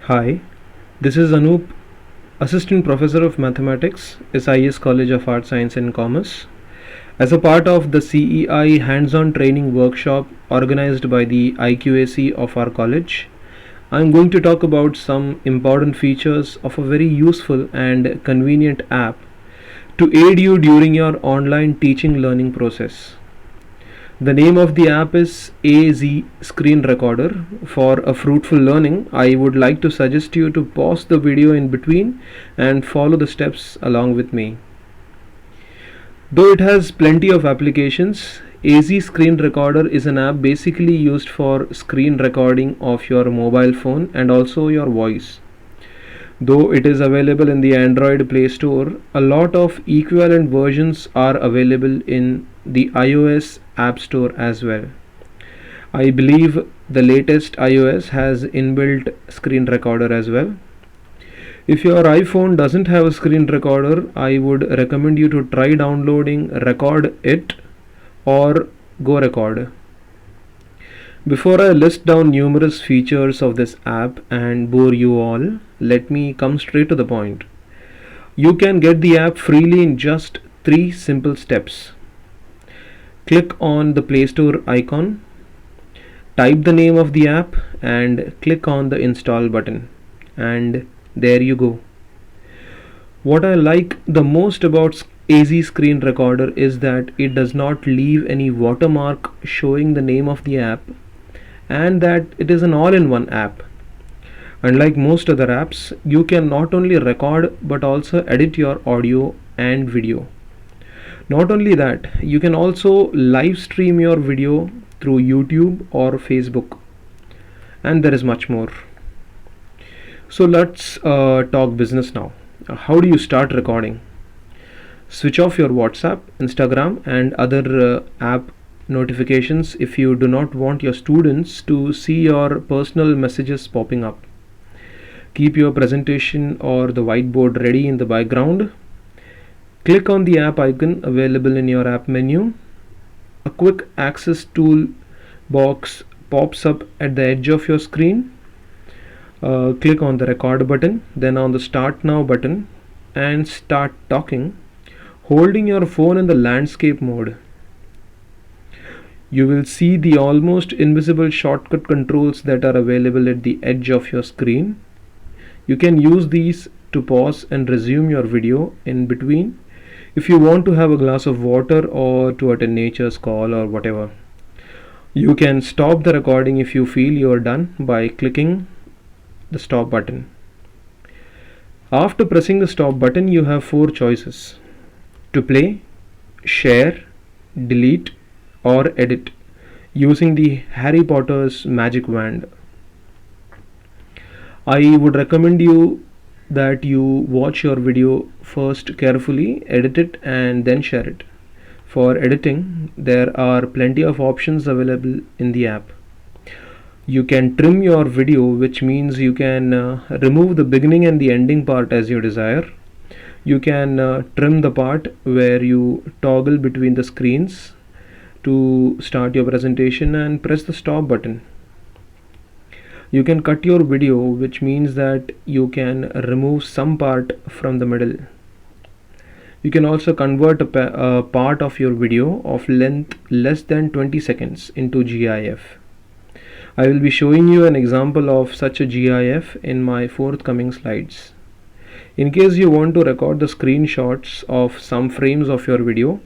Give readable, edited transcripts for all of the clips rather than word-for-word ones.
Hi, this is Anup, Assistant Professor of Mathematics, SIS College of Arts, Science and Commerce. As a part of the CEI hands-on training workshop organized by the IQAC of our college, I am going to talk about some important features of a very useful and convenient app to aid you during your online teaching learning process. The name of the app is AZ Screen Recorder. For a fruitful learning, I would like to suggest you to pause the video in between and follow the steps along with me. Though it has plenty of applications, AZ Screen Recorder is an app basically used for screen recording of your mobile phone and also your voice. Though it is available in the Android Play Store, a lot of equivalent versions are available in the iOS App Store as well. I believe the latest iOS has inbuilt screen recorder as well. If your iPhone doesn't have a screen recorder, I would recommend you to try downloading Record It or Go Record. Before I list down numerous features of this app and bore you all, let me come straight to the point. You can get the app freely in just 3 simple steps. Click on the Play Store icon, type the name of the app and click on the install button, and there you go. What I like the most about AZ Screen Recorder is that it does not leave any watermark showing the name of the app, and that it is an all-in-one app. Unlike most other apps, you can not only record but also edit your audio and video. Not only that, you can also live stream your video through YouTube or Facebook, and there is much more. So let's talk business now. How do you start recording? Switch off your WhatsApp, Instagram and other app notifications if you do not want your students to see your personal messages popping up. Keep your presentation or the whiteboard ready in the background. Click on the app icon available in your app menu. A quick access tool box pops up at the edge of your screen. Click on the record button, then on the start now button and start talking, holding your phone in the landscape mode. You will see the almost invisible shortcut controls that are available at the edge of your screen. You can use these to pause and resume your video in between if you want to have a glass of water or to attend nature's call or whatever. You can stop the recording if you feel you are done by clicking the stop button. After pressing the stop button, you have 4 choices: to play, share, delete or edit using the Harry Potter's magic wand. I would recommend you that you watch your video first carefully, edit it and then share it. For editing, there are plenty of options available in the app. You can trim your video, which means you can remove the beginning and the ending part as you desire. You can trim the part where you toggle between the screens to start your presentation and press the stop button. You can cut your video, which means that you can remove some part from the middle. You can also convert a part of your video of length less than 20 seconds into GIF. I will be showing you an example of such a GIF in my forthcoming slides. In case you want to record the screenshots of some frames of your video,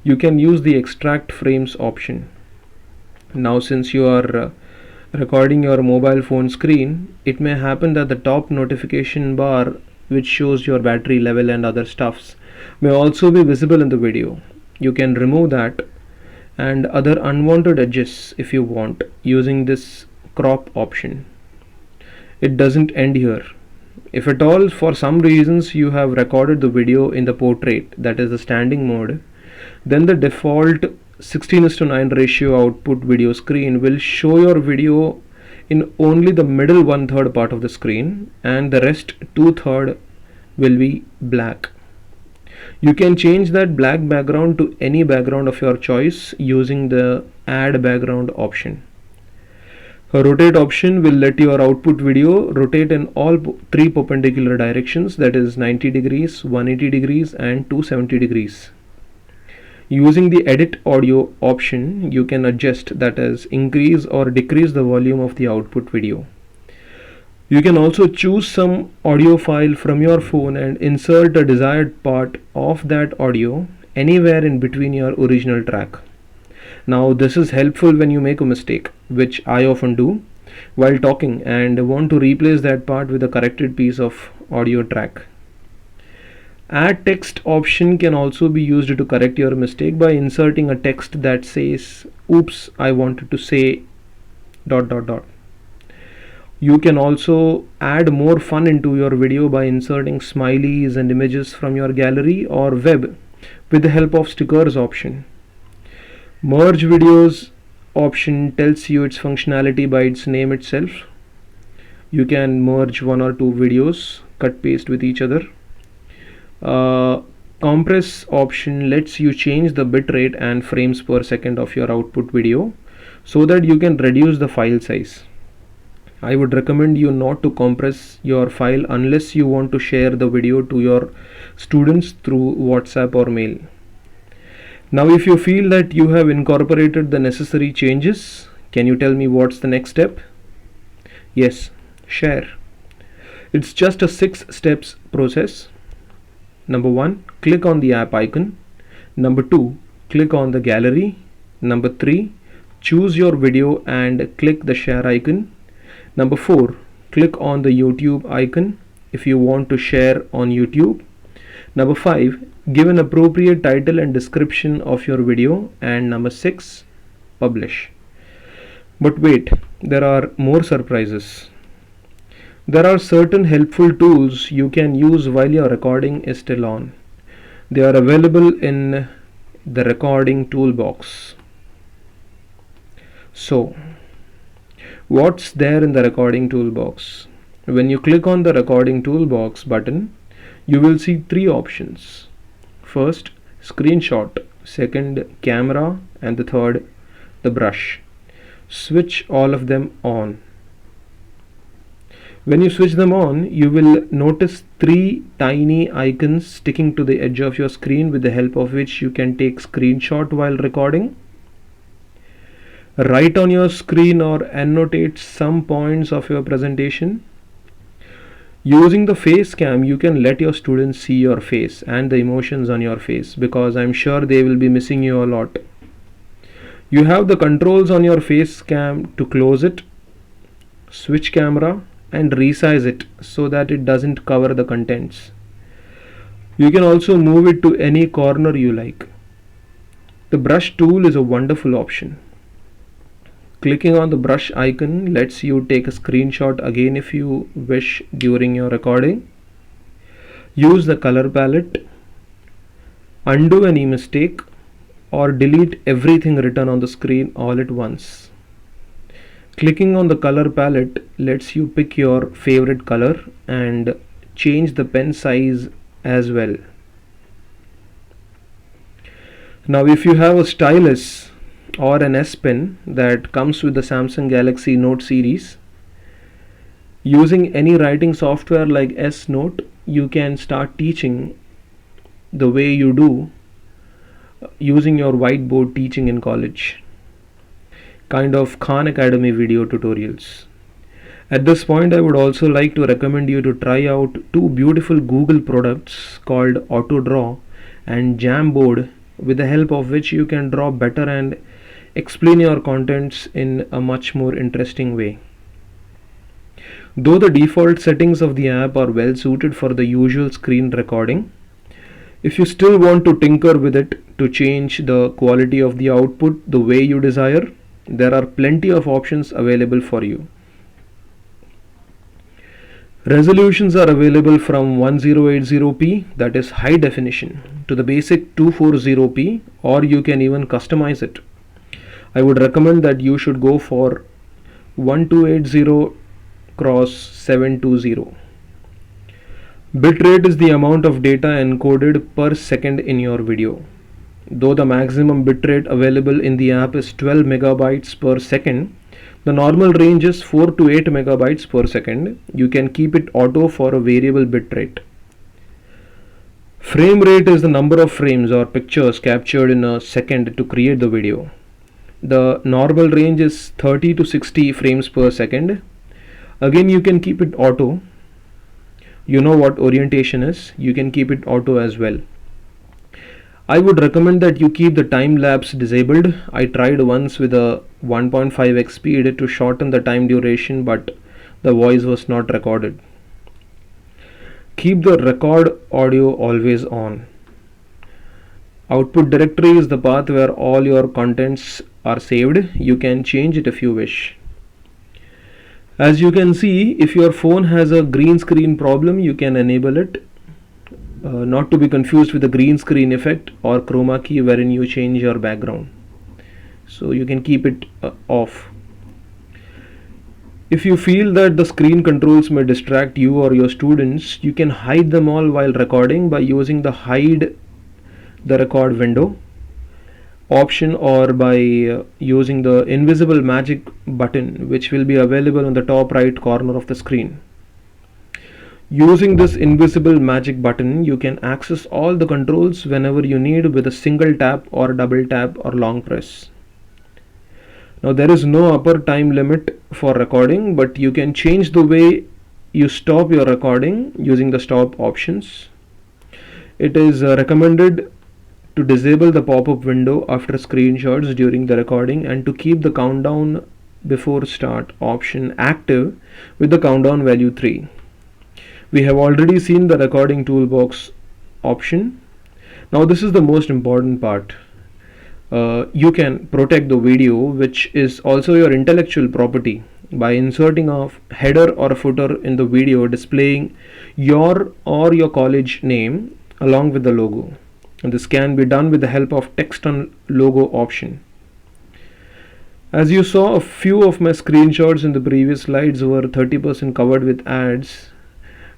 you can use the extract frames option. Now, since you are recording your mobile phone screen, it may happen that the top notification bar, which shows your battery level and other stuffs, may also be visible in the video. You can remove that and other unwanted edges if you want using this crop option. It doesn't end here. If at all for some reasons you have recorded the video in the portrait, that is the standing mode, then the default 16:9 ratio output video screen will show your video in only the middle 1/3 part of the screen, and the rest 2/3 will be black. You can change that black background to any background of your choice using the add background option. A rotate option will let your output video rotate in all three perpendicular directions, that is 90 degrees, 180 degrees and 270 degrees. Using the edit audio option, you can adjust, that is increase or decrease the volume of the output video. You can also choose some audio file from your phone and insert a desired part of that audio anywhere in between your original track. Now this is helpful when you make a mistake, which I often do while talking and want to replace that part with a corrected piece of audio track. Add text option can also be used to correct your mistake by inserting a text that says, oops, I wanted to say ... You can also add more fun into your video by inserting smileys and images from your gallery or web with the help of stickers option. Merge videos option tells you its functionality by its name itself. You can merge one or two videos, cut paste with each other. Compress option lets you change the bitrate and frames per second of your output video so that you can reduce the file size. I would recommend you not to compress your file unless you want to share the video to your students through WhatsApp or mail. Now if you feel that you have incorporated the necessary changes, can you tell me what's the next step? Yes, share. It's just a 6 steps process. Number 1, click on the app icon. Number 2, click on the gallery. Number 3, choose your video and click the share icon. Number 4, click on the YouTube icon if you want to share on YouTube. Number 5, give an appropriate title and description of your video. And number 6, publish. But wait, there are more surprises. There are certain helpful tools you can use while your recording is still on. They are available in the recording toolbox. So, what's there in the recording toolbox? When you click on the recording toolbox button, you will see 3 options. First, screenshot. Second, camera. And the third, the brush. Switch all of them on. When you switch them on, you will notice 3 tiny icons sticking to the edge of your screen with the help of which you can take screenshot while recording. Write on your screen or annotate some points of your presentation. Using the face cam, you can let your students see your face and the emotions on your face, because I'm sure they will be missing you a lot. You have the controls on your face cam to close it, switch camera and resize it so that it doesn't cover the contents. You can also move it to any corner you like. The brush tool is a wonderful option. Clicking on the brush icon lets you take a screenshot again if you wish during your recording. Use the color palette, undo any mistake, or delete everything written on the screen all at once. Clicking on the color palette lets you pick your favorite color and change the pen size as well. Now if you have a stylus or an S Pen that comes with the Samsung Galaxy Note series, using any writing software like S Note, you can start teaching the way you do using your whiteboard teaching in college. Kind of Khan Academy video tutorials. At this point, I would also like to recommend you to try out 2 beautiful Google products called AutoDraw and Jamboard, with the help of which you can draw better and explain your contents in a much more interesting way. Though the default settings of the app are well suited for the usual screen recording, if you still want to tinker with it to change the quality of the output the way you desire, there are plenty of options available for you. Resolutions are available from 1080p, that is high definition, to the basic 240p, or you can even customize it. I would recommend that you should go for 1280 x 720. Bitrate is the amount of data encoded per second in your video. Though the maximum bitrate available in the app is 12 megabytes per second, The normal range is 4 to 8 megabytes per second. You can keep it auto for a variable bit rate. Frame rate is the number of frames or pictures captured in a second to create the video. The normal range is 30 to 60 frames per second. Again, you can keep it auto. You know what orientation is, you can keep it auto as well. I would recommend that you keep the time lapse disabled. I tried once with a 1.5x speed to shorten the time duration, but the voice was not recorded. Keep the record audio always on. Output directory is the path where all your contents are saved. You can change it if you wish. As you can see, if your phone has a green screen problem, you can enable it. Not to be confused with the green screen effect or chroma key wherein you change your background. So you can keep it off. If you feel that the screen controls may distract you or your students, you can hide them all while recording by using the hide the record window option, or by using the invisible magic button, which will be available on the top right corner of the screen. Using this invisible magic button, you can access all the controls whenever you need with a single tap or double tap or long press. Now there is no upper time limit for recording, but you can change the way you stop your recording using the stop options. It is recommended to disable the pop-up window after screenshots during the recording and to keep the countdown before start option active with the countdown value 3. We have already seen the recording toolbox option. Now this is the most important part. You can protect the video, which is also your intellectual property, by inserting a header or a footer in the video displaying your or your college name along with the logo. And this can be done with the help of text on logo option. As you saw, a few of my screenshots in the previous slides were 30% covered with ads.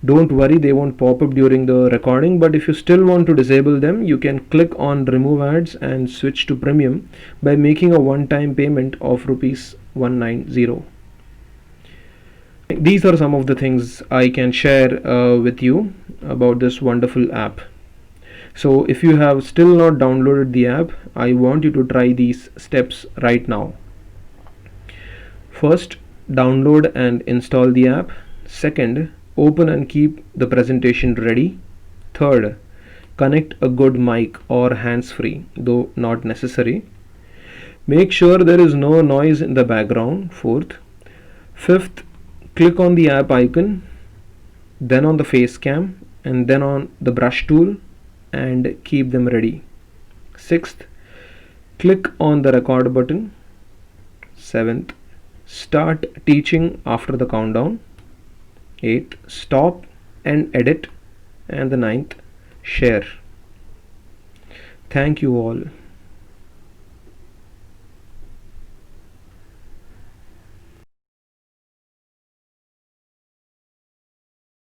Don't worry, they won't pop up during the recording, but if you still want to disable them, you can click on remove ads and switch to premium by making a one-time payment of rupees 190. These are some of the things I can share with you about this wonderful app. So if you have still not downloaded the app, I want you to try these steps right now. First, download and install the app. Second, open and keep the presentation ready. Third, connect a good mic or hands-free, though not necessary. Make sure there is no noise in the background. Fourth. Fifth, click on the app icon, then on the face cam, and then on the brush tool, and keep them ready. Sixth, click on the record button. Seventh, start teaching after the countdown. 8th, stop and edit. And the 9th, share. Thank you all.